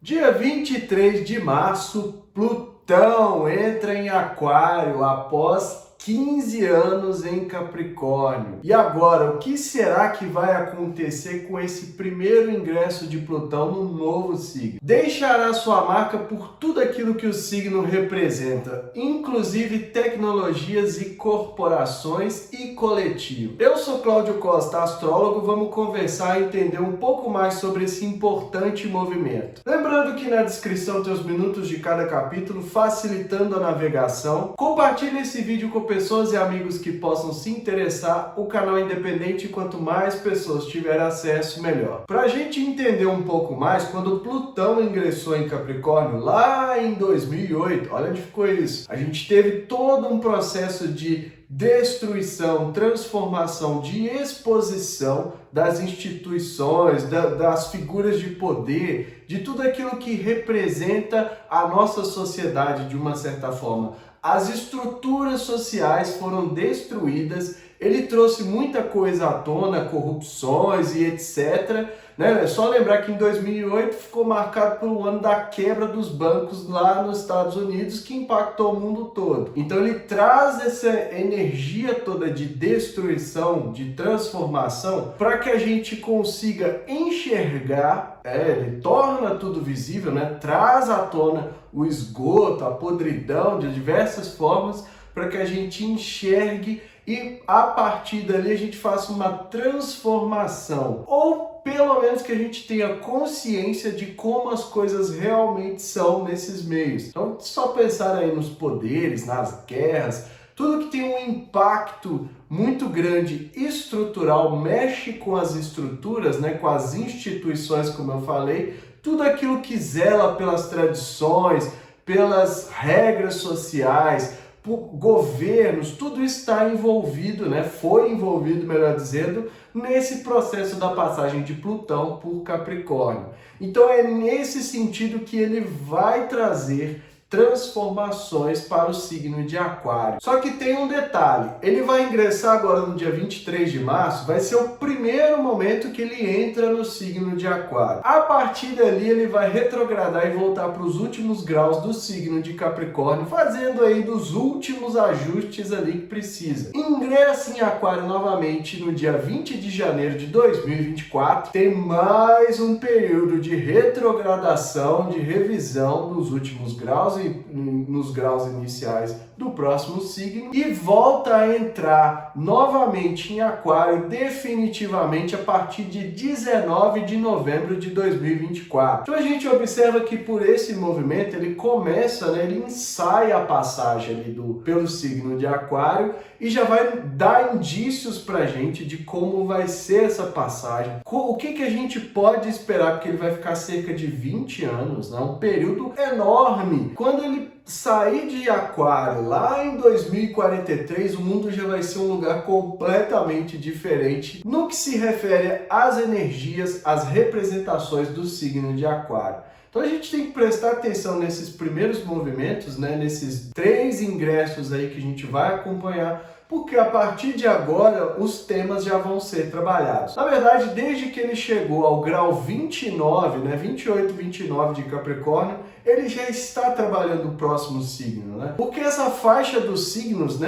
Dia 23 de março, Plutão entra em Aquário após 15 anos em Capricórnio. E agora, o que será que vai acontecer com esse primeiro ingresso de Plutão no novo signo? Deixará sua marca por tudo aquilo que o signo representa, inclusive tecnologias e corporações e coletivo. Eu sou Cláudio Costa, astrólogo, vamos conversar e entender um pouco mais sobre esse importante movimento. Lembrando que na descrição tem os minutos de cada capítulo, facilitando a navegação. Compartilhe esse vídeo com pessoas e amigos que possam se interessar. O canal é independente e quanto mais pessoas tiverem acesso, melhor. Para a gente entender um pouco mais, quando Plutão ingressou em Capricórnio lá em 2008, olha onde ficou isso. A gente teve todo um processo de destruição, transformação, de exposição das instituições, das figuras de poder, de tudo aquilo que representa a nossa sociedade de uma certa forma. As estruturas sociais foram destruídas, ele trouxe muita coisa à tona, corrupções e etc. É só lembrar que em 2008 ficou marcado pelo ano da quebra dos bancos lá nos Estados Unidos, que impactou o mundo todo. Então ele traz essa energia toda de destruição, de transformação, para que a gente consiga enxergar, ele torna tudo visível, traz à tona o esgoto, a podridão de diversas formas, para que a gente enxergue e a partir dali a gente faça uma transformação, ou pelo menos que a gente tenha consciência de como as coisas realmente são nesses meios. Então, só pensar aí nos poderes, nas guerras, tudo que tem um impacto muito grande estrutural, mexe com as estruturas, com as instituições, como eu falei, tudo aquilo que zela pelas tradições, pelas regras sociais, por governos, tudo está envolvido, foi envolvido, melhor dizendo, nesse processo da passagem de Plutão por Capricórnio. Então é nesse sentido que ele vai trazer transformações para o signo de Aquário. Só que tem um detalhe, ele vai ingressar agora no dia 23 de março, vai ser o primeiro momento que ele entra no signo de Aquário. A partir dali ele vai retrogradar e voltar para os últimos graus do signo de Capricórnio, fazendo aí dos últimos ajustes ali que precisa. Ingressa em Aquário novamente no dia 20 de janeiro de 2024, tem mais um período de retrogradação, de revisão dos últimos graus e nos graus iniciais do próximo signo e volta a entrar novamente em Aquário definitivamente a partir de 19 de novembro de 2024. Então a gente observa que por esse movimento ele começa, ele ensaia a passagem ali pelo signo de Aquário e já vai dar indícios pra gente de como vai ser essa passagem, o que a gente pode esperar, porque ele vai ficar cerca de 20 anos, um período enorme. Quando ele sair de Aquário lá em 2043, o mundo já vai ser um lugar completamente diferente no que se refere às energias, às representações do signo de Aquário. Então a gente tem que prestar atenção nesses primeiros movimentos, nesses 3 ingressos aí que a gente vai acompanhar, porque a partir de agora os temas já vão ser trabalhados. Na verdade, desde que ele chegou ao grau 29, 28, 29 de Capricórnio, ele já está trabalhando o próximo signo, Porque essa faixa dos signos,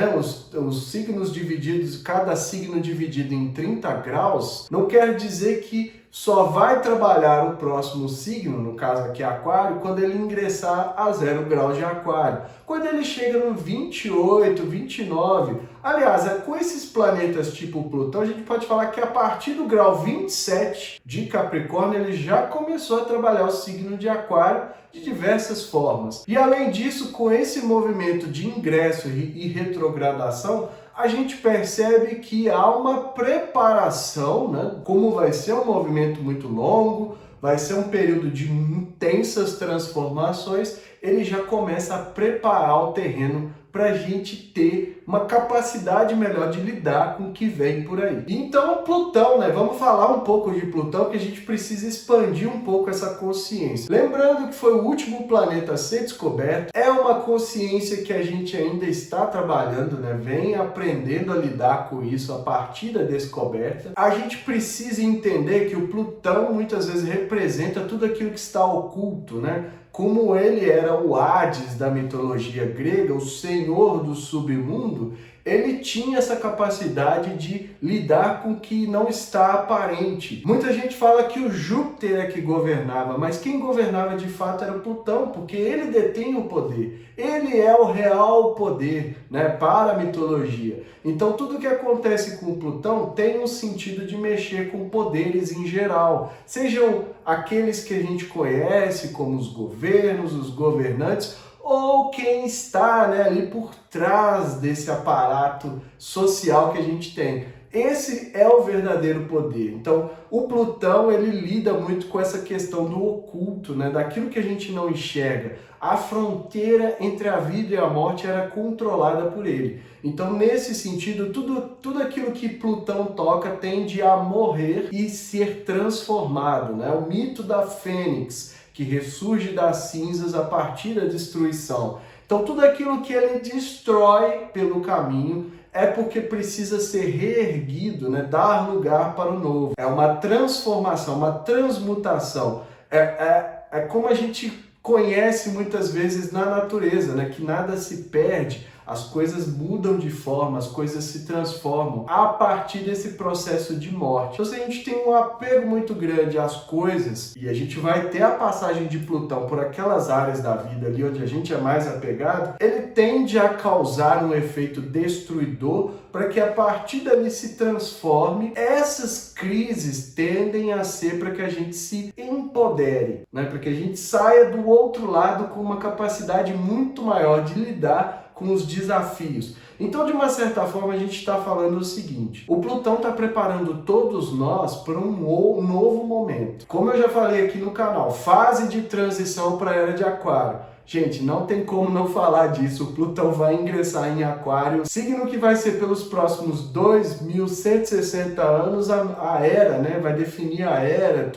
os signos divididos, cada signo dividido em 30 graus, não quer dizer que só vai trabalhar o próximo signo, no caso aqui Aquário, quando ele ingressar a 0 graus de Aquário. Quando ele chega no 28, 29, aliás, com esses planetas tipo Plutão, a gente pode falar que a partir do grau 27 de Capricórnio, ele já começou a trabalhar o signo de Aquário de diversas formas. E além disso, com esse movimento de ingresso e retrogradação, a gente percebe que há uma preparação, como vai ser um movimento muito longo, vai ser um período de intensas transformações, ele já começa a preparar o terreno para a gente ter uma capacidade melhor de lidar com o que vem por aí. Então, Plutão, né? Vamos falar um pouco de Plutão, que a gente precisa expandir um pouco essa consciência. Lembrando que foi o último planeta a ser descoberto, é uma consciência que a gente ainda está trabalhando, né? Vem aprendendo a lidar com isso a partir da descoberta. A gente precisa entender que o Plutão muitas vezes representa tudo aquilo que está oculto, né? Como ele era o Hades da mitologia grega, o senhor do submundo, ele tinha essa capacidade de lidar com o que não está aparente. Muita gente fala que o Júpiter é que governava, mas quem governava de fato era o Plutão, porque ele detém o poder. Ele é o real poder, né, para a mitologia. Então tudo que acontece com o Plutão tem um sentido de mexer com poderes em geral. Sejam aqueles que a gente conhece como os governos, os governantes, ou quem está, né, ali por trás desse aparato social que a gente tem. Esse é o verdadeiro poder. Então, o Plutão, ele lida muito com essa questão do oculto, né, daquilo que a gente não enxerga. A fronteira entre a vida e a morte era controlada por ele. Então, nesse sentido, tudo aquilo que Plutão toca tende a morrer e ser transformado, né? O mito da Fênix, que ressurge das cinzas a partir da destruição. Então, tudo aquilo que ele destrói pelo caminho é porque precisa ser reerguido, né? Dar lugar para o novo. É uma transformação, uma transmutação. É como a gente conhece muitas vezes na natureza, né? Que nada se perde, as coisas mudam de forma, as coisas se transformam a partir desse processo de morte. Então, se a gente tem um apego muito grande às coisas, e a gente vai ter a passagem de Plutão por aquelas áreas da vida ali onde a gente é mais apegado, ele tende a causar um efeito destruidor para que a partir dali se transforme. Essas crises tendem a ser para que a gente se empodere, né? Para que a gente saia do outro lado com uma capacidade muito maior de lidar com os desafios. Então, de uma certa forma, a gente está falando o seguinte: o Plutão está preparando todos nós para um novo momento. Como eu já falei aqui no canal, fase de transição para a Era de Aquário. Gente, não tem como não falar disso. O Plutão vai ingressar em Aquário, signo que vai ser pelos próximos 2.160 anos a era, né? Vai definir a era,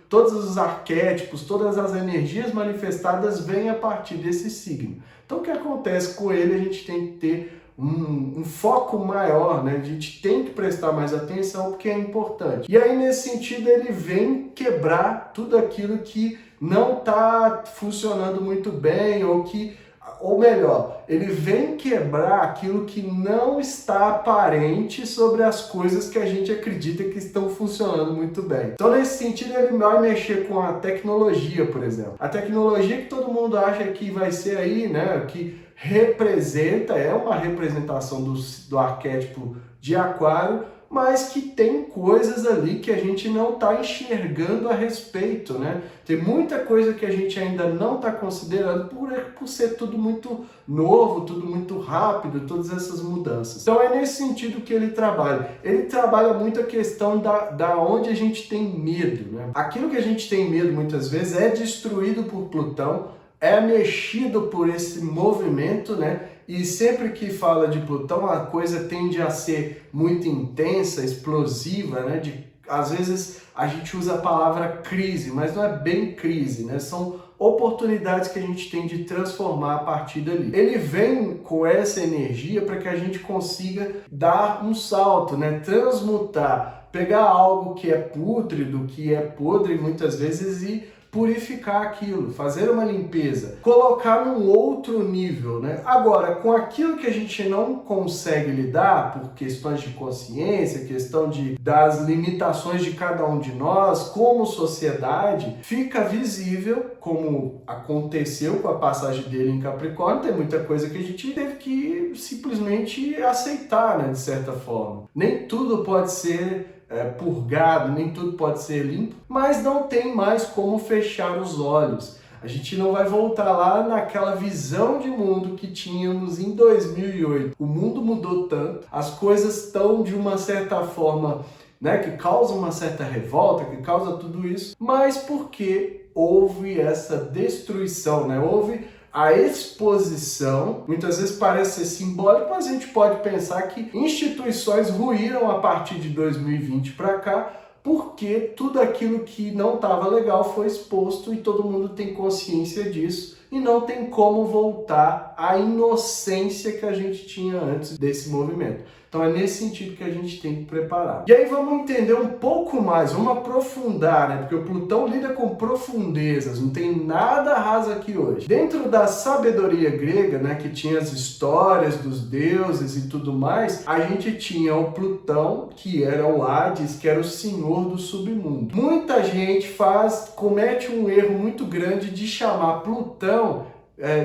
todos os arquétipos, todas as energias manifestadas vêm a partir desse signo. Então, o que acontece com ele? A gente tem que ter um foco maior, né? A gente tem que prestar mais atenção porque é importante. E aí, nesse sentido, ele vem quebrar tudo aquilo que não está funcionando muito bem, ou melhor, ele vem quebrar aquilo que não está aparente sobre as coisas que a gente acredita que estão funcionando muito bem. Então, nesse sentido, ele vai mexer com a tecnologia, por exemplo. A tecnologia que todo mundo acha que vai ser aí, né, que representa, é uma representação do arquétipo de Aquário, mas que tem coisas ali que a gente não está enxergando a respeito, né? Tem muita coisa que a gente ainda não está considerando por ser tudo muito novo, tudo muito rápido, todas essas mudanças. Então é nesse sentido que ele trabalha. Ele trabalha muito a questão da onde a gente tem medo, né? Aquilo que a gente tem medo muitas vezes é destruído por Plutão, é mexido por esse movimento, né? E sempre que fala de Plutão, a coisa tende a ser muito intensa, explosiva, né? Às vezes a gente usa a palavra crise, mas não é bem crise, né? São oportunidades que a gente tem de transformar a partir dali. Ele vem com essa energia para que a gente consiga dar um salto, né? Transmutar, pegar algo que é pútrido, que é podre muitas vezes e purificar aquilo, fazer uma limpeza, colocar num outro nível, né? Agora, com aquilo que a gente não consegue lidar por questões de consciência, questão das limitações de cada um de nós, como sociedade, fica visível, como aconteceu com a passagem dele em Capricórnio, tem muita coisa que a gente teve que simplesmente aceitar, né, de certa forma. Nem tudo pode ser purgado, nem tudo pode ser limpo, mas não tem mais como fechar os olhos. A gente não vai voltar lá naquela visão de mundo que tínhamos em 2008. O mundo mudou tanto, as coisas estão de uma certa forma, né, que causam uma certa revolta, que causa tudo isso, mas porque houve essa destruição, né? Houve a exposição, muitas vezes parece ser simbólico, mas a gente pode pensar que instituições ruíram a partir de 2020 para cá, porque tudo aquilo que não estava legal foi exposto e todo mundo tem consciência disso e não tem como voltar à inocência que a gente tinha antes desse movimento. Então é nesse sentido que a gente tem que preparar. E aí vamos entender um pouco mais, vamos aprofundar, né? Porque o Plutão lida com profundezas, não tem nada raso aqui hoje. Dentro da sabedoria grega, né, que tinha as histórias dos deuses e tudo mais, a gente tinha o Plutão, que era o Hades, que era o senhor do submundo. Muita gente comete um erro muito grande de chamar Plutão,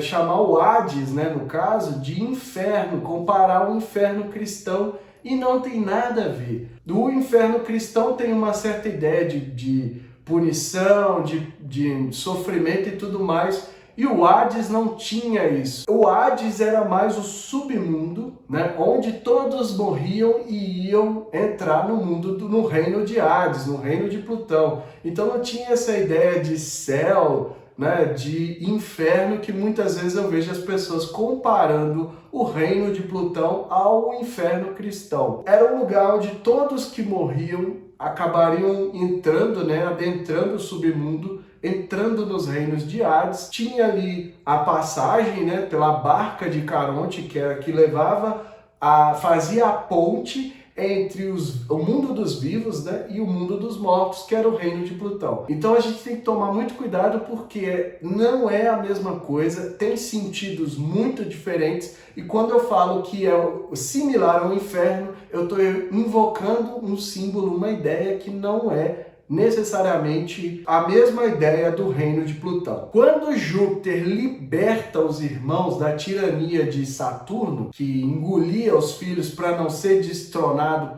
chamar o Hades, né, no caso, de inferno, comparar o inferno cristão, e não tem nada a ver. O inferno cristão tem uma certa ideia de punição, de sofrimento e tudo mais, e o Hades não tinha isso. O Hades era mais o submundo, né, onde todos morriam e iam entrar no mundo, no reino de Hades, no reino de Plutão. Então não tinha essa ideia de céu, né, de inferno, que muitas vezes eu vejo as pessoas comparando o reino de Plutão ao inferno cristão. Era um lugar onde todos que morriam acabariam entrando, né, adentrando o submundo, entrando nos reinos de Hades. Tinha ali a passagem, né, pela barca de Caronte, que era que fazia a ponte entre o mundo dos vivos, né, e o mundo dos mortos, que era o reino de Plutão. Então a gente tem que tomar muito cuidado, porque não é a mesma coisa, tem sentidos muito diferentes, e quando eu falo que é similar ao inferno, eu estou invocando um símbolo, uma ideia que não é necessariamente a mesma ideia do reino de Plutão. Quando Júpiter liberta os irmãos da tirania de Saturno, que engolia os filhos para não ser destronado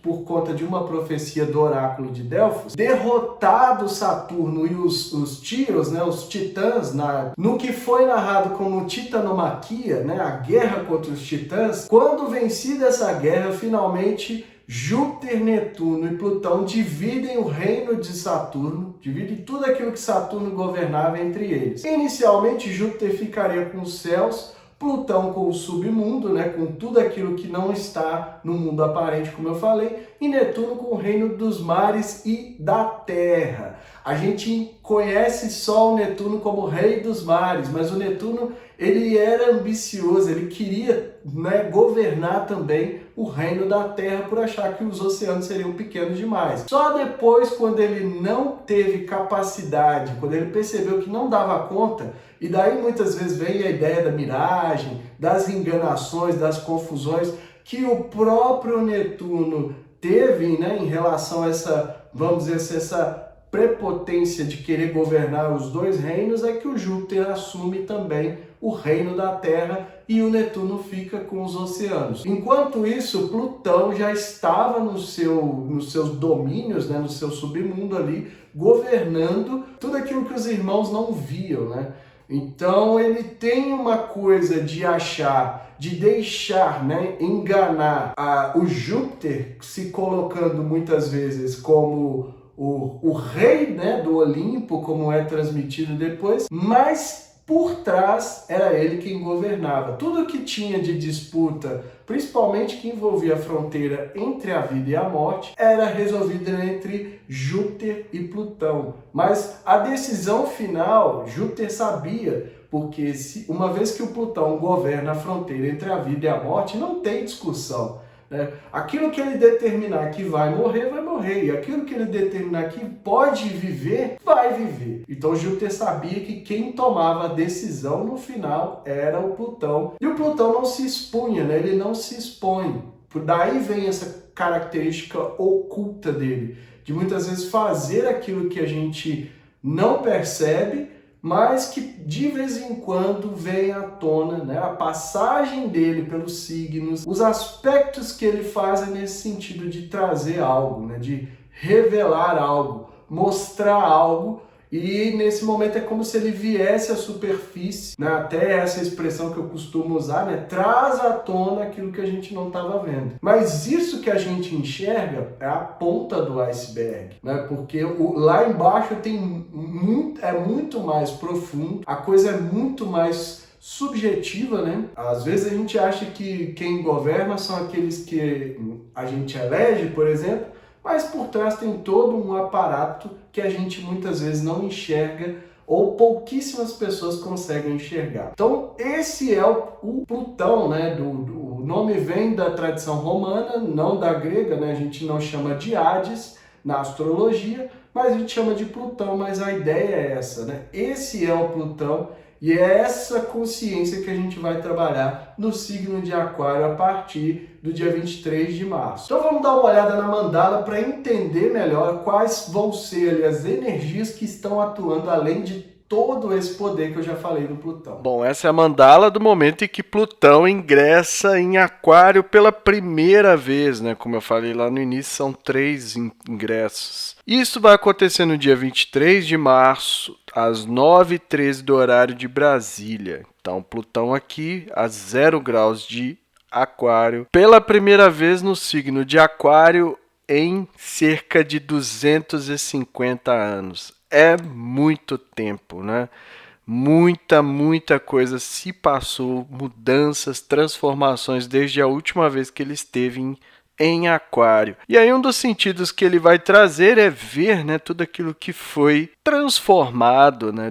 por conta de uma profecia do oráculo de Delfos, derrotado Saturno e os Tíros, né, os titãs, no que foi narrado como titanomaquia, né, a guerra contra os titãs, quando vencida essa guerra, finalmente Júpiter, Netuno e Plutão dividem o reino de Saturno, dividem tudo aquilo que Saturno governava entre eles. Inicialmente, Júpiter ficaria com os céus, Plutão com o submundo, né, com tudo aquilo que não está no mundo aparente, como eu falei, e Netuno com o reino dos mares e da terra. A gente conhece só o Netuno como rei dos mares, mas o Netuno, ele era ambicioso, ele queria, né, governar também o reino da terra, por achar que os oceanos seriam pequenos demais. Só depois, quando ele não teve capacidade, quando ele percebeu que não dava conta, e daí muitas vezes vem a ideia da miragem, das enganações, das confusões, que o próprio Netuno teve, né, em relação a essa, vamos dizer assim, essa prepotência de querer governar os dois reinos, é que o Júpiter assume também o reino da Terra e o Netuno fica com os oceanos. Enquanto isso, Plutão já estava nos seus domínios, né, no seu submundo ali, governando tudo aquilo que os irmãos não viam, né? Então ele tem uma coisa de achar, de deixar, né, enganar o Júpiter, se colocando muitas vezes como o rei, né, do Olimpo, como é transmitido depois, mas por trás era ele quem governava. Tudo que tinha de disputa, principalmente que envolvia a fronteira entre a vida e a morte, era resolvida entre Júpiter e Plutão. Mas a decisão final, Júpiter sabia, porque uma vez que o Plutão governa a fronteira entre a vida e a morte, não tem discussão. Aquilo que ele determinar que vai morrer, vai morrer. E aquilo que ele determinar que pode viver, vai viver. Então Júpiter sabia que quem tomava a decisão no final era o Plutão. E o Plutão não se expunha, né? Ele não se expõe. Daí vem essa característica oculta dele, de muitas vezes fazer aquilo que a gente não percebe, mas que de vez em quando vem à tona, né? A passagem dele pelos signos, os aspectos que ele faz é nesse sentido de trazer algo, né? De revelar algo, mostrar algo e nesse momento é como se ele viesse à superfície, né? Até essa expressão que eu costumo usar, né? Traz à tona aquilo que a gente não estava vendo. Mas isso que a gente enxerga é a ponta do iceberg, né? Porque lá embaixo é muito mais profundo, a coisa é muito mais subjetiva, né? Às vezes a gente acha que quem governa são aqueles que a gente elege, por exemplo, mas por trás tem todo um aparato que a gente muitas vezes não enxerga ou pouquíssimas pessoas conseguem enxergar. Então esse é o Plutão, né? O nome vem da tradição romana, não da grega, né? A gente não chama de Hades na astrologia, mas a gente chama de Plutão, mas a ideia é essa, né? Esse é o Plutão. E é essa consciência que a gente vai trabalhar no signo de Aquário a partir do dia 23 de março. Então vamos dar uma olhada na mandala para entender melhor quais vão ser ali as energias que estão atuando além de todo esse poder que eu já falei do Plutão. Bom, essa é a mandala do momento em que Plutão ingressa em Aquário pela primeira vez, né? Como eu falei lá no início, são 3 ingressos. Isso vai acontecer no dia 23 de março, às 9h13 do horário de Brasília. Então, Plutão aqui a 0 graus de Aquário, pela primeira vez no signo de Aquário em cerca de 250 anos. É muito tempo, né? Muita coisa se passou, mudanças, transformações desde a última vez que ele esteve em Aquário. E aí um dos sentidos que ele vai trazer é ver, né, tudo aquilo que foi transformado, né,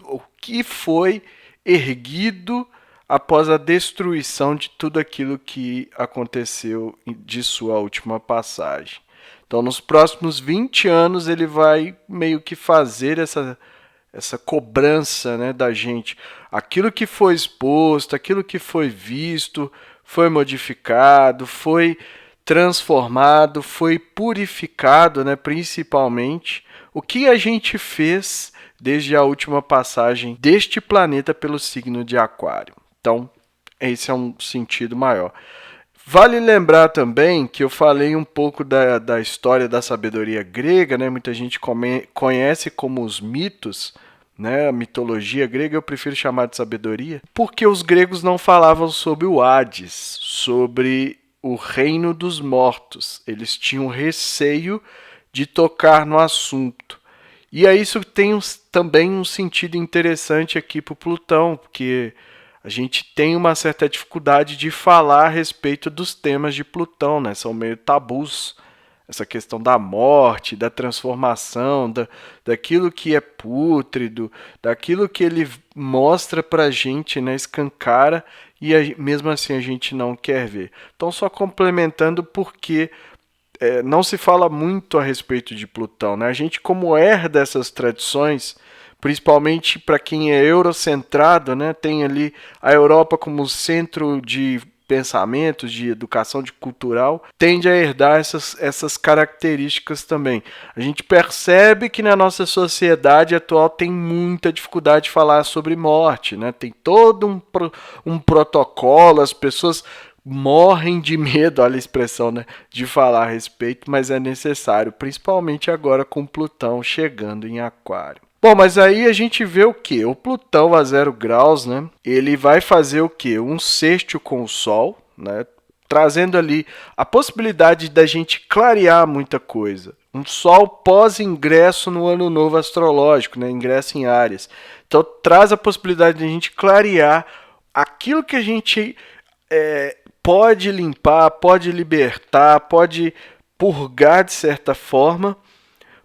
o que foi erguido após a destruição de tudo aquilo que aconteceu de sua última passagem. Então, nos próximos 20 anos, ele vai meio que fazer essa cobrança, né, da gente. Aquilo que foi exposto, aquilo que foi visto, foi modificado, foi transformado, foi purificado, né, principalmente. O que a gente fez desde a última passagem deste planeta pelo signo de Aquário. Então, esse é um sentido maior. Vale lembrar também que eu falei um pouco da história da sabedoria grega, né? Muita gente conhece como os mitos, né? A mitologia grega eu prefiro chamar de sabedoria, porque os gregos não falavam sobre o Hades, sobre o reino dos mortos. Eles tinham receio de tocar no assunto. E aí isso tem também um sentido interessante aqui para o Plutão, porque a gente tem uma certa dificuldade de falar a respeito dos temas de Plutão, né? São meio tabus. Essa questão da morte, da transformação, daquilo que é pútrido, daquilo que ele mostra pra gente, né? Escancara, e mesmo assim a gente não quer ver. Então, só complementando, porque não se fala muito a respeito de Plutão, né? A gente, como herda dessas tradições, principalmente para quem é eurocentrado, né? Tem ali a Europa como centro de pensamentos, de educação, de cultural, tende a herdar essas características também. A gente percebe que na nossa sociedade atual tem muita dificuldade de falar sobre morte, né? Tem todo um protocolo, as pessoas morrem de medo, olha a expressão, né, de falar a respeito, mas é necessário, principalmente agora com Plutão chegando em Aquário. Bom, mas aí a gente vê o que? O Plutão a 0 graus, né, ele vai fazer o que? Um sextil com o Sol, né, trazendo ali a possibilidade da gente clarear muita coisa. Um Sol pós-ingresso no ano novo astrológico, né, ingresso em Áries. Então traz a possibilidade de a gente clarear aquilo que a gente pode limpar, pode libertar, pode purgar de certa forma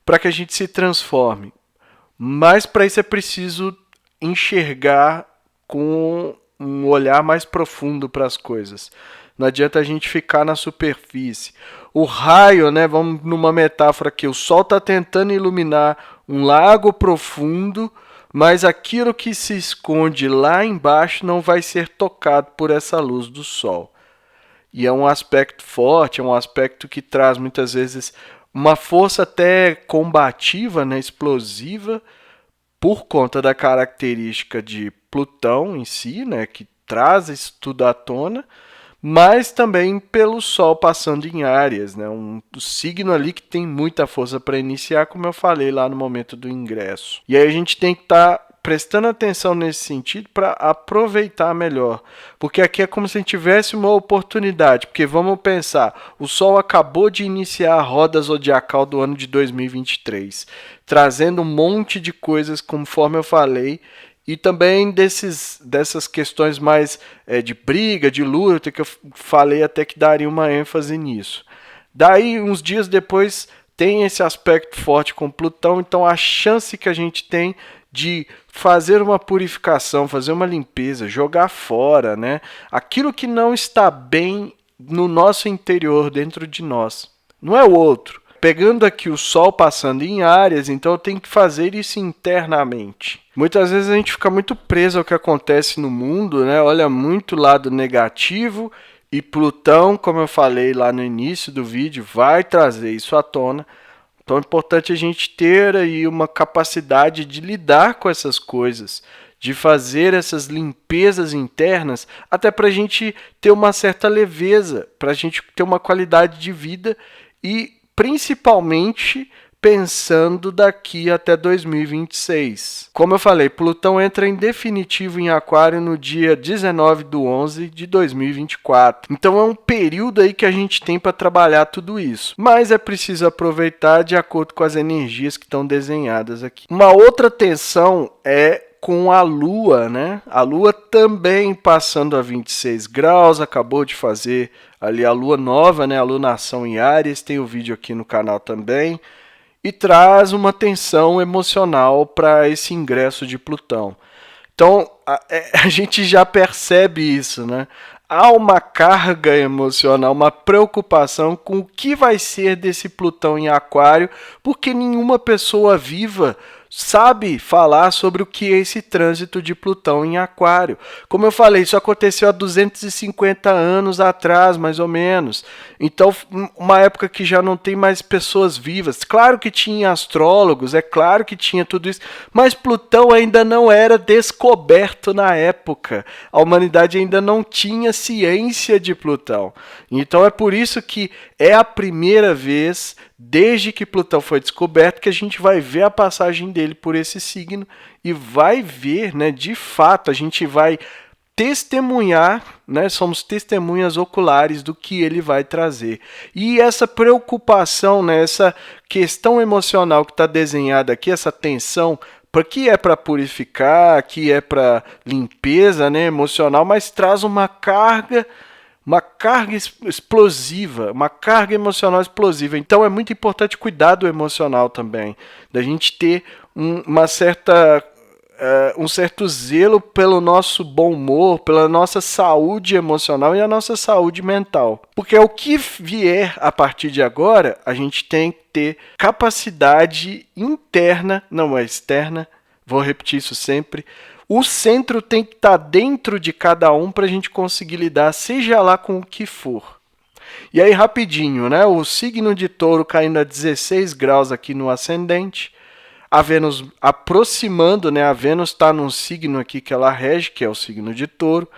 para que a gente se transforme. Mas para isso é preciso enxergar com um olhar mais profundo para as coisas. Não adianta a gente ficar na superfície. O raio, né, vamos numa metáfora aqui, o Sol está tentando iluminar um lago profundo, mas aquilo que se esconde lá embaixo não vai ser tocado por essa luz do Sol. E é um aspecto forte, é um aspecto que traz muitas vezes uma força até combativa, né, explosiva, por conta da característica de Plutão em si, né, que traz isso tudo à tona, mas também pelo Sol passando em Áries, né? Um signo ali que tem muita força para iniciar, como eu falei lá no momento do ingresso. E aí a gente tem que estar prestando atenção nesse sentido para aproveitar melhor, porque aqui é como se a gente tivesse uma oportunidade, porque vamos pensar, o Sol acabou de iniciar a roda zodiacal do ano de 2023, trazendo um monte de coisas, conforme eu falei, e também dessas questões mais de briga, de luta, que eu falei até que daria uma ênfase nisso. Daí, uns dias depois, tem esse aspecto forte com Plutão, então a chance que a gente tem de fazer uma purificação, fazer uma limpeza, jogar fora, né? Aquilo que não está bem no nosso interior, dentro de nós. Não é o outro. Pegando aqui o Sol passando em Áries, então eu tenho que fazer isso internamente. Muitas vezes a gente fica muito preso ao que acontece no mundo, né? Olha muito o lado negativo, e Plutão, como eu falei lá no início do vídeo, vai trazer isso à tona. Então é importante a gente ter aí uma capacidade de lidar com essas coisas, de fazer essas limpezas internas, até para a gente ter uma certa leveza, para a gente ter uma qualidade de vida e principalmente pensando daqui até 2026. Como eu falei, Plutão entra em definitivo em Aquário no dia 19/11 de 2024. Então é um período aí que a gente tem para trabalhar tudo isso. Mas é preciso aproveitar de acordo com as energias que estão desenhadas aqui. Uma outra tensão é com a Lua, né? A Lua também passando a 26 graus, acabou de fazer ali a Lua nova, né? A lunação em Áries, tem o vídeo aqui no canal também. E traz uma tensão emocional para esse ingresso de Plutão. Então, a gente já percebe isso, né? Há uma carga emocional, uma preocupação com o que vai ser desse Plutão em Aquário, porque nenhuma pessoa viva sabe falar sobre o que é esse trânsito de Plutão em Aquário. Como eu falei, isso aconteceu há 250 anos atrás, mais ou menos. Então, uma época que já não tem mais pessoas vivas. Claro que tinha astrólogos, é claro que tinha tudo isso, mas Plutão ainda não era descoberto na época. A humanidade ainda não tinha ciência de Plutão. Então é por isso que é a primeira vez, desde que Plutão foi descoberto, que a gente vai ver a passagem dele por esse signo e vai ver, né, de fato, a gente vai testemunhar, né, somos testemunhas oculares do que ele vai trazer. E essa preocupação, né, essa questão emocional que está desenhada aqui, essa tensão, que é para purificar, que é para limpeza, né, emocional, mas traz uma carga explosiva, uma carga emocional explosiva. Então é muito importante cuidar do emocional também, da gente ter um certo zelo pelo nosso bom humor, pela nossa saúde emocional e a nossa saúde mental. Porque o que vier a partir de agora, a gente tem que ter capacidade interna, não é externa, vou repetir isso sempre. O centro tem que estar dentro de cada um para a gente conseguir lidar, seja lá com o que for. E aí, rapidinho, né? O signo de Touro caindo a 16 graus aqui no ascendente. A Vênus aproximando, né? A Vênus está num signo aqui que ela rege, que é o signo de Touro.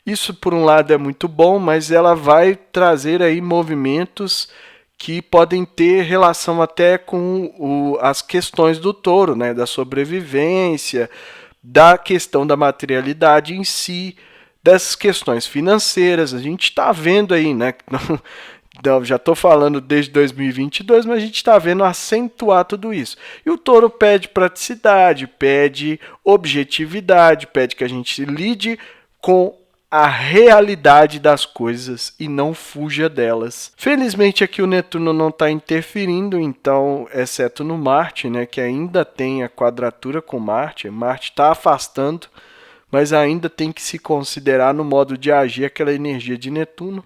Isso, por um lado, é muito bom, mas ela vai trazer aí movimentos que podem ter relação até com as questões do Touro, né? Da sobrevivência, da questão da materialidade em si, dessas questões financeiras. A gente está vendo aí, né? Já estou falando desde 2022, mas a gente está vendo acentuar tudo isso. E o Touro pede praticidade, pede objetividade, pede que a gente lide com a realidade das coisas e não fuja delas. Felizmente aqui o Netuno não está interferindo, então, exceto no Marte, né, que ainda tem a quadratura com Marte. Marte está afastando, mas ainda tem que se considerar no modo de agir aquela energia de Netuno.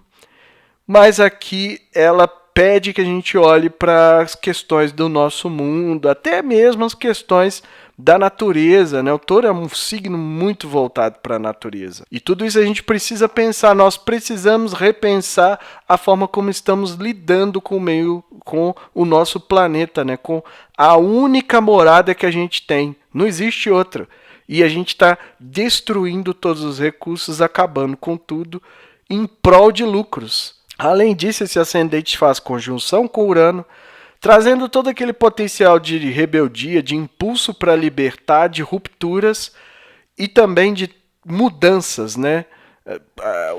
Mas aqui ela pede que a gente olhe para as questões do nosso mundo, até mesmo as questões da natureza, né? O Touro é um signo muito voltado para a natureza. E tudo isso a gente precisa pensar, nós precisamos repensar a forma como estamos lidando com o meio, com o nosso planeta, né? Com a única morada que a gente tem. Não existe outra. E a gente está destruindo todos os recursos, acabando com tudo. em prol de lucros. Além disso, esse ascendente faz conjunção com Urano, trazendo todo aquele potencial de rebeldia, de impulso para libertar, de rupturas e também de mudanças, né?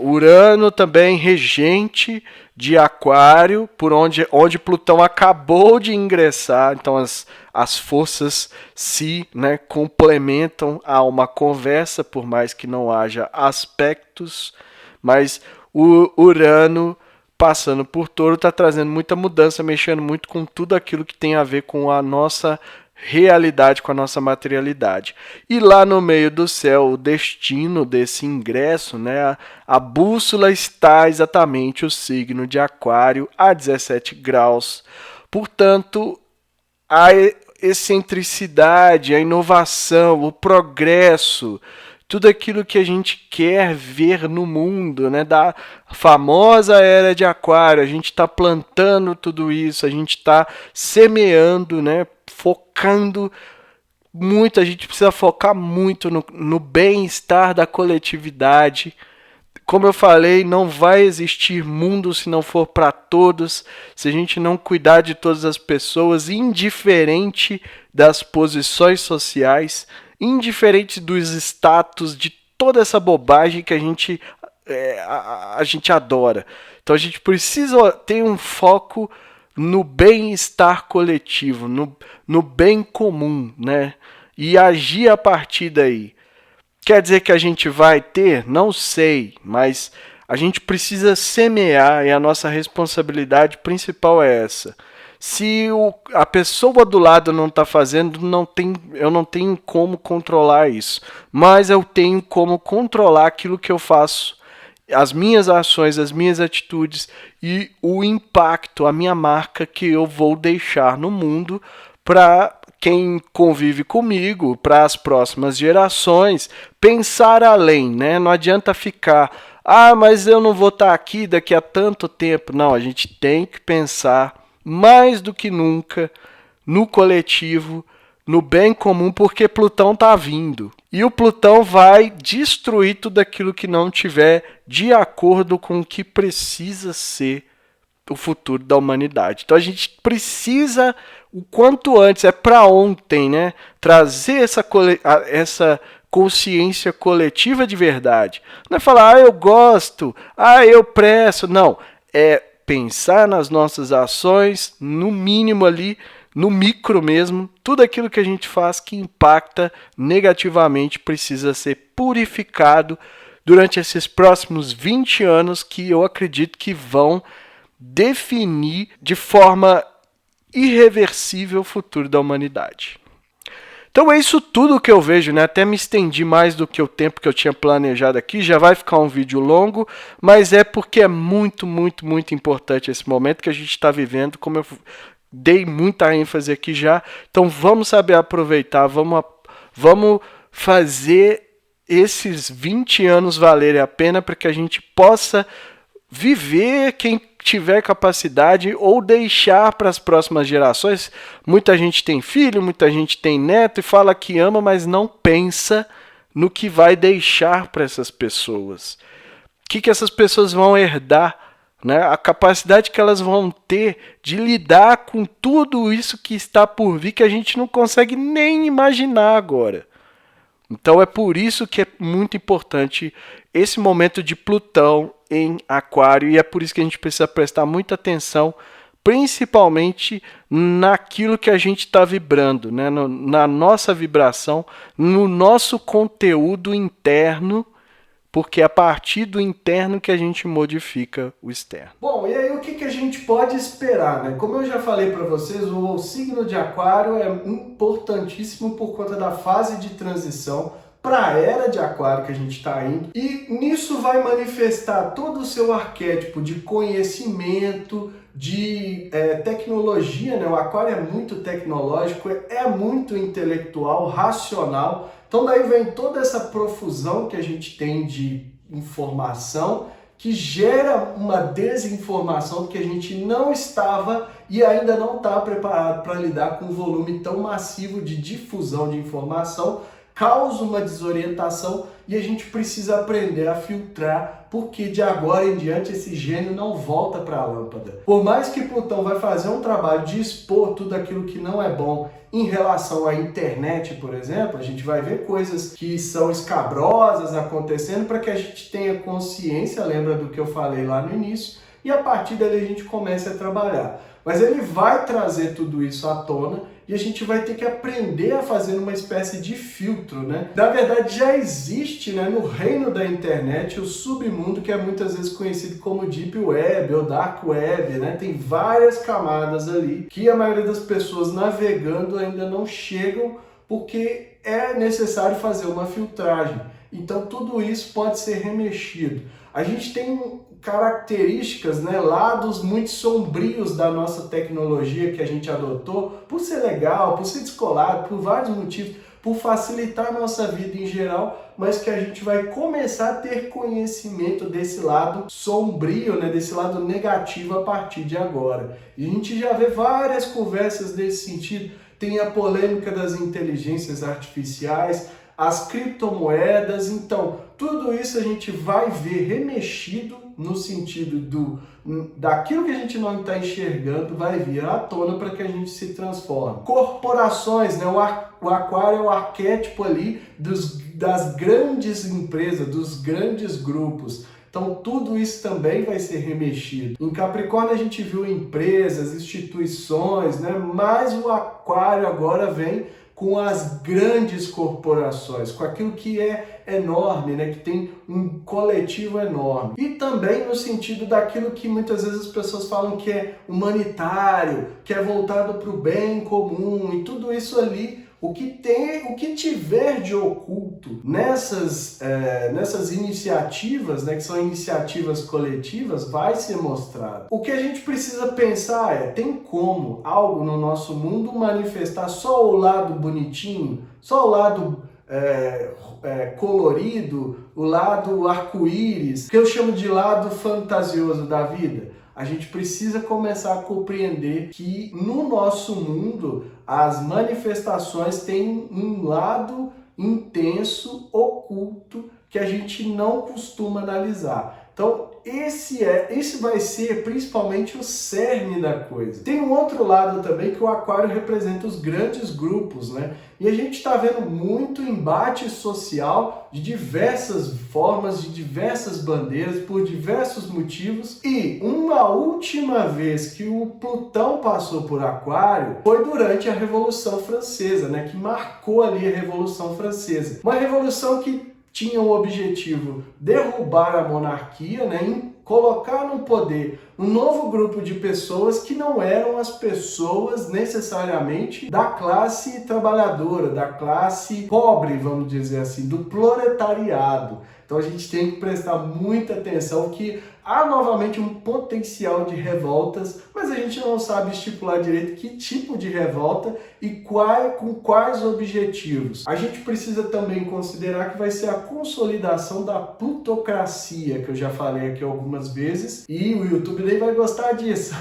Urano também regente de Aquário, por onde Plutão acabou de ingressar, então as forças se, né, complementam a uma conversa, por mais que não haja aspectos, mas o Urano passando por Touro está trazendo muita mudança, mexendo muito com tudo aquilo que tem a ver com a nossa realidade, com a nossa materialidade. E lá no meio do céu, o destino desse ingresso, né, a bússola está exatamente o signo de Aquário a 17 graus. Portanto, a excentricidade, a inovação, o progresso, tudo aquilo que a gente quer ver no mundo, né, da famosa era de Aquário, a gente está plantando tudo isso, a gente está semeando, né, focando muito, a gente precisa focar muito no bem-estar da coletividade. Como eu falei, não vai existir mundo se não for para todos, se a gente não cuidar de todas as pessoas, indiferente das posições sociais, indiferente dos status, de toda essa bobagem que a gente adora. Então a gente precisa ter um foco no bem-estar coletivo, no bem comum, né? E agir a partir daí. Quer dizer que a gente vai ter? Não sei, mas a gente precisa semear e a nossa responsabilidade principal é essa. Se a pessoa do lado não está fazendo, eu não tenho como controlar isso. Mas eu tenho como controlar aquilo que eu faço, as minhas ações, as minhas atitudes e o impacto, a minha marca que eu vou deixar no mundo para quem convive comigo, para as próximas gerações, pensar além, né? Não adianta ficar, mas eu não vou estar aqui daqui a tanto tempo. Não, a gente tem que pensar mais do que nunca no coletivo, no bem comum, porque Plutão está vindo. E o Plutão vai destruir tudo aquilo que não tiver de acordo com o que precisa ser o futuro da humanidade. Então a gente precisa, o quanto antes, é para ontem, né? Trazer essa consciência coletiva de verdade. Não é falar, eu gosto, eu presto. Não, é pensar nas nossas ações, no mínimo ali, no micro mesmo, tudo aquilo que a gente faz que impacta negativamente precisa ser purificado durante esses próximos 20 anos que eu acredito que vão definir de forma irreversível o futuro da humanidade. Então é isso tudo que eu vejo, né? Até me estendi mais do que o tempo que eu tinha planejado aqui, já vai ficar um vídeo longo, mas é porque é muito, muito, muito importante esse momento que a gente está vivendo, como eu dei muita ênfase aqui já. Então vamos saber aproveitar, vamos fazer esses 20 anos valerem a pena para que a gente possa viver, quem tiver capacidade, ou deixar para as próximas gerações. Muita gente tem filho, muita gente tem neto e fala que ama, mas não pensa no que vai deixar para essas pessoas. O que essas pessoas vão herdar, né? A capacidade que elas vão ter de lidar com tudo isso que está por vir, que a gente não consegue nem imaginar agora. Então é por isso que é muito importante esse momento de Plutão em Aquário, e é por isso que a gente precisa prestar muita atenção, principalmente naquilo que a gente está vibrando, né? Na nossa vibração, no nosso conteúdo interno, porque é a partir do interno que a gente modifica o externo. Bom, e aí o que a gente pode esperar, né? Como eu já falei para vocês, o signo de Aquário é importantíssimo por conta da fase de transição para a era de Aquário que a gente está indo, e nisso vai manifestar todo o seu arquétipo de conhecimento, de tecnologia, né? O Aquário é muito tecnológico, é muito intelectual, racional. Então daí vem toda essa profusão que a gente tem de informação que gera uma desinformação que a gente não estava e ainda não está preparado para lidar com um volume tão massivo de difusão de informação, causa uma desorientação e a gente precisa aprender a filtrar, porque de agora em diante esse gênio não volta para a lâmpada. Por mais que Plutão vai fazer um trabalho de expor tudo aquilo que não é bom em relação à internet, por exemplo, a gente vai ver coisas que são escabrosas acontecendo para que a gente tenha consciência, lembra do que eu falei lá no início, e a partir dali a gente comece a trabalhar. Mas ele vai trazer tudo isso à tona e a gente vai ter que aprender a fazer uma espécie de filtro, né? Na verdade, já existe, né, no reino da internet o submundo, que é muitas vezes conhecido como Deep Web ou Dark Web, né? Tem várias camadas ali que a maioria das pessoas navegando ainda não chegam porque é necessário fazer uma filtragem. Então tudo isso pode ser remexido. A gente tem características, né, lados muito sombrios da nossa tecnologia que a gente adotou, por ser legal, por ser descolado, por vários motivos, por facilitar a nossa vida em geral, mas que a gente vai começar a ter conhecimento desse lado sombrio, né, desse lado negativo a partir de agora. E a gente já vê várias conversas nesse sentido. Tem a polêmica das inteligências artificiais, as criptomoedas, então tudo isso a gente vai ver remexido no sentido daquilo que a gente não está enxergando, vai vir à tona para que a gente se transforme. Corporações, né? O aquário é o arquétipo ali das grandes empresas, dos grandes grupos. Então tudo isso também vai ser remexido. Em Capricórnio a gente viu empresas, instituições, né? Mas o aquário agora vem com as grandes corporações, com aquilo que é enorme, né? Que tem um coletivo enorme. E também no sentido daquilo que muitas vezes as pessoas falam que é humanitário, que é voltado para o bem comum, e tudo isso ali, o que tiver de oculto nessas iniciativas, né, que são iniciativas coletivas, vai ser mostrado. O que a gente precisa pensar é, tem como algo no nosso mundo manifestar só o lado bonitinho, só o lado colorido, o lado arco-íris, que eu chamo de lado fantasioso da vida? A gente precisa começar a compreender que no nosso mundo as manifestações têm um lado intenso, oculto, que a gente não costuma analisar. Então, esse vai ser principalmente o cerne da coisa. Tem um outro lado também que o aquário representa os grandes grupos, né? E a gente está vendo muito embate social de diversas formas, de diversas bandeiras, por diversos motivos. E uma última vez que o Plutão passou por aquário foi durante a Revolução Francesa, né? Que marcou ali a Revolução Francesa. Uma revolução que tinha o objetivo derrubar a monarquia, né, e colocar no poder um novo grupo de pessoas que não eram as pessoas necessariamente da classe trabalhadora, da classe pobre, vamos dizer assim, do proletariado. Então a gente tem que prestar muita atenção que há novamente um potencial de revoltas, mas a gente não sabe estipular direito que tipo de revolta e com quais objetivos. A gente precisa também considerar que vai ser a consolidação da plutocracia, que eu já falei aqui algumas vezes, e o YouTube nem vai gostar disso,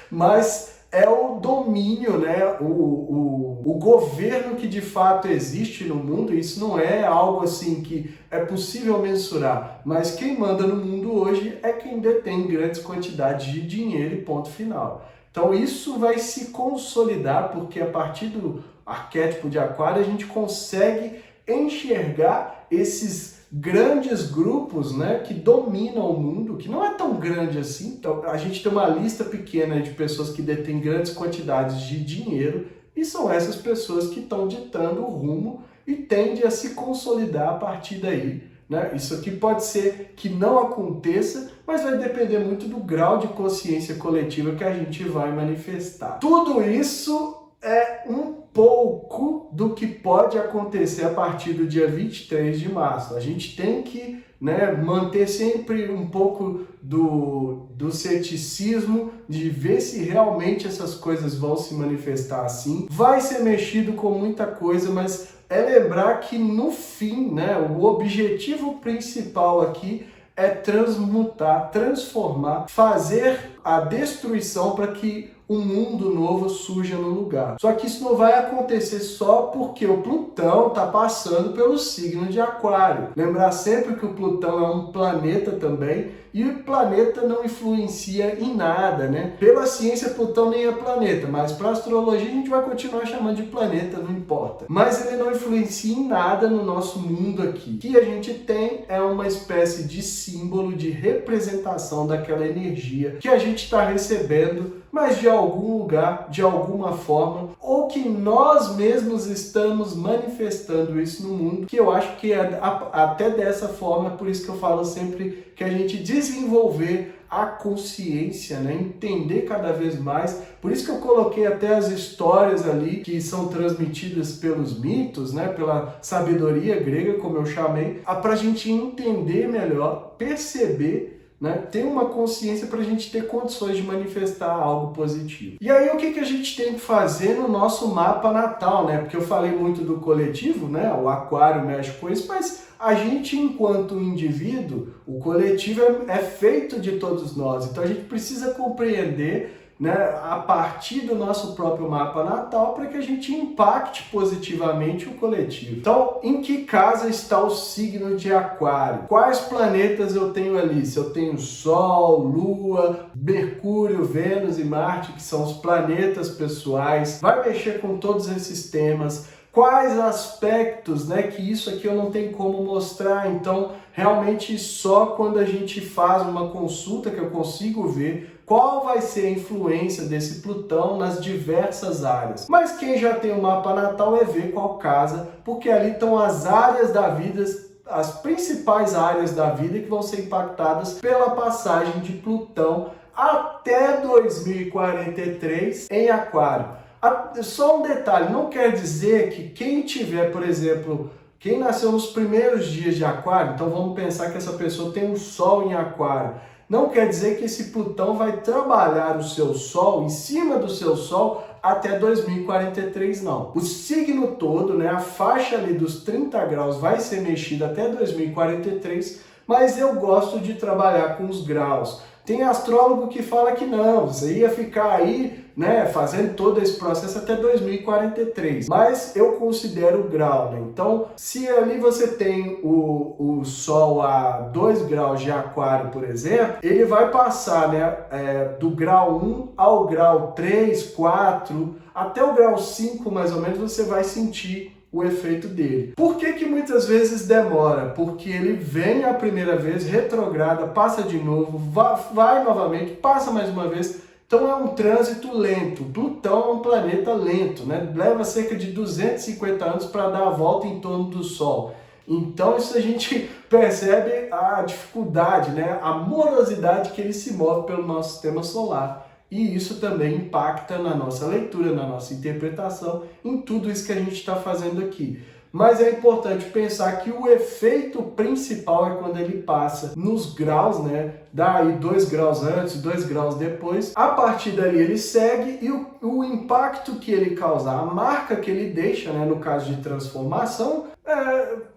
mas é o domínio, né? O governo que de fato existe no mundo. Isso não é algo assim que é possível mensurar, mas quem manda no mundo hoje é quem detém grandes quantidades de dinheiro e ponto final. Então isso vai se consolidar porque a partir do arquétipo de aquário a gente consegue enxergar esses grandes grupos, né, que dominam o mundo, que não é tão grande assim. Então, a gente tem uma lista pequena de pessoas que detêm grandes quantidades de dinheiro e são essas pessoas que estão ditando o rumo e tende a se consolidar a partir daí, né? Isso aqui pode ser que não aconteça, mas vai depender muito do grau de consciência coletiva que a gente vai manifestar. Tudo isso é um pouco do que pode acontecer a partir do dia 23 de março. A gente tem que, né, manter sempre um pouco do ceticismo, de ver se realmente essas coisas vão se manifestar assim. Vai ser mexido com muita coisa, mas é lembrar que no fim, né, o objetivo principal aqui é transmutar, transformar, fazer a destruição para que um mundo novo surja no lugar. Só que isso não vai acontecer só porque o Plutão está passando pelo signo de Aquário. Lembrar sempre que o Plutão é um planeta também, e o planeta não influencia em nada, né? Pela ciência, Plutão nem é planeta, mas para a astrologia a gente vai continuar chamando de planeta, não importa. Mas ele não influencia em nada no nosso mundo aqui. O que a gente tem é uma espécie de símbolo, de representação daquela energia que a gente está recebendo, mas de algum lugar, de alguma forma, ou que nós mesmos estamos manifestando isso no mundo, que eu acho que é até dessa forma, por isso que eu falo sempre que a gente desenvolver a consciência, né? Entender cada vez mais. Por isso que eu coloquei até as histórias ali que são transmitidas pelos mitos, né? Pela sabedoria grega, como eu chamei, para a gente entender melhor, perceber, né? Ter uma consciência para a gente ter condições de manifestar algo positivo. E aí o que a gente tem que fazer no nosso mapa natal, né? Porque eu falei muito do coletivo, né? O Aquário mexe com isso, mas a gente, enquanto indivíduo, o coletivo é feito de todos nós. Então a gente precisa compreender, né, a partir do nosso próprio mapa natal, para que a gente impacte positivamente o coletivo. Então, em que casa está o signo de Aquário? Quais planetas eu tenho ali? Se eu tenho Sol, Lua, Mercúrio, Vênus e Marte, que são os planetas pessoais, vai mexer com todos esses temas. Quais aspectos, né, que isso aqui eu não tenho como mostrar, então realmente só quando a gente faz uma consulta que eu consigo ver qual vai ser a influência desse Plutão nas diversas áreas. Mas quem já tem o mapa natal é ver qual casa, porque ali estão as áreas da vida, as principais áreas da vida que vão ser impactadas pela passagem de Plutão até 2043 em Aquário. Só um detalhe, não quer dizer que quem tiver, por exemplo, quem nasceu nos primeiros dias de Aquário, então vamos pensar que essa pessoa tem um Sol em Aquário, não quer dizer que esse Plutão vai trabalhar o seu Sol, em cima do seu Sol, até 2043, não. O signo todo, né, a faixa ali dos 30 graus vai ser mexida até 2043, mas eu gosto de trabalhar com os graus. Tem astrólogo que fala que não, você ia ficar aí, né, fazendo todo esse processo até 2043. Mas eu considero o grau, né? Então, se ali você tem o Sol a 2 graus de Aquário, por exemplo, ele vai passar, né, do grau 1 ao grau 3, 4, até o grau 5, mais ou menos, você vai sentir o efeito dele. Por que muitas vezes demora? Porque ele vem a primeira vez, retrograda, passa de novo, vai novamente, passa mais uma vez. Então é um trânsito lento. Plutão é um planeta lento, né? Leva cerca de 250 anos para dar a volta em torno do Sol. Então isso a gente percebe a dificuldade, né? A morosidade que ele se move pelo nosso sistema solar. E isso também impacta na nossa leitura, na nossa interpretação, em tudo isso que a gente está fazendo aqui. Mas é importante pensar que o efeito principal é quando ele passa nos graus, né? Daí 2 graus antes, 2 graus depois. A partir dali ele segue e o impacto que ele causar, a marca que ele deixa, né? No caso de transformação,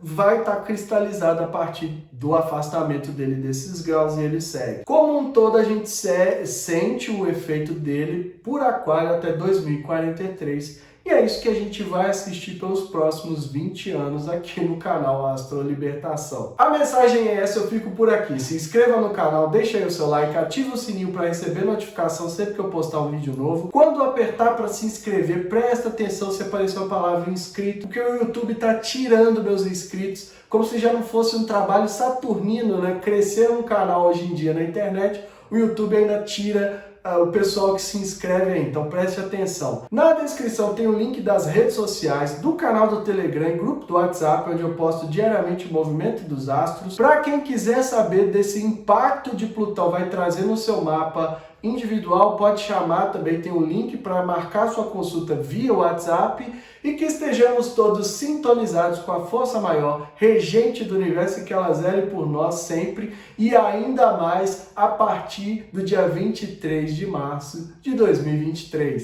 vai estar cristalizada a partir do afastamento dele desses graus e ele segue. Como um todo, a gente sente o efeito dele por Aquário até 2043. E é isso que a gente vai assistir pelos próximos 20 anos aqui no canal Astro Libertação. A mensagem é essa, eu fico por aqui. Se inscreva no canal, deixa aí o seu like, ativa o sininho para receber notificação sempre que eu postar um vídeo novo. Quando apertar para se inscrever, presta atenção se apareceu a palavra inscrito, porque o YouTube está tirando meus inscritos, como se já não fosse um trabalho saturnino, né? Crescer um canal hoje em dia na internet, o YouTube ainda tira o pessoal que se inscreve aí, então preste atenção. Na descrição tem o link das redes sociais, do canal do Telegram e grupo do WhatsApp, onde eu posto diariamente o movimento dos astros. Para quem quiser saber desse impacto de Plutão vai trazer no seu mapa individual, pode chamar também, tem um link para marcar sua consulta via WhatsApp e que estejamos todos sintonizados com a força maior, regente do universo, e que ela zele por nós sempre e ainda mais a partir do dia 23 de março de 2023.